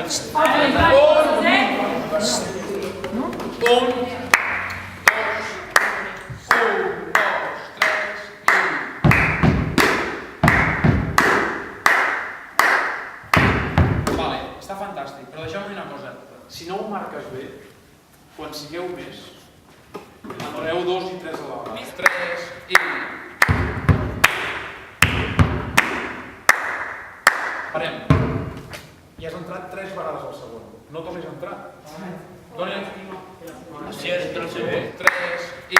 Està fantàstic, però deixeu-me dir una cosa. Si no ho marques bé, quan sigueu més, fareu 2 i 3 a l'hora. 3 i... Parem. I has entrat 3 vegades al segon. No tornis a entrar. Doni... Sí, entra el segon. 3 i...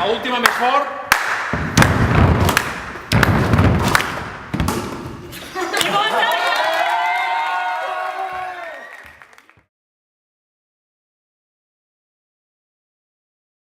L'última més fort.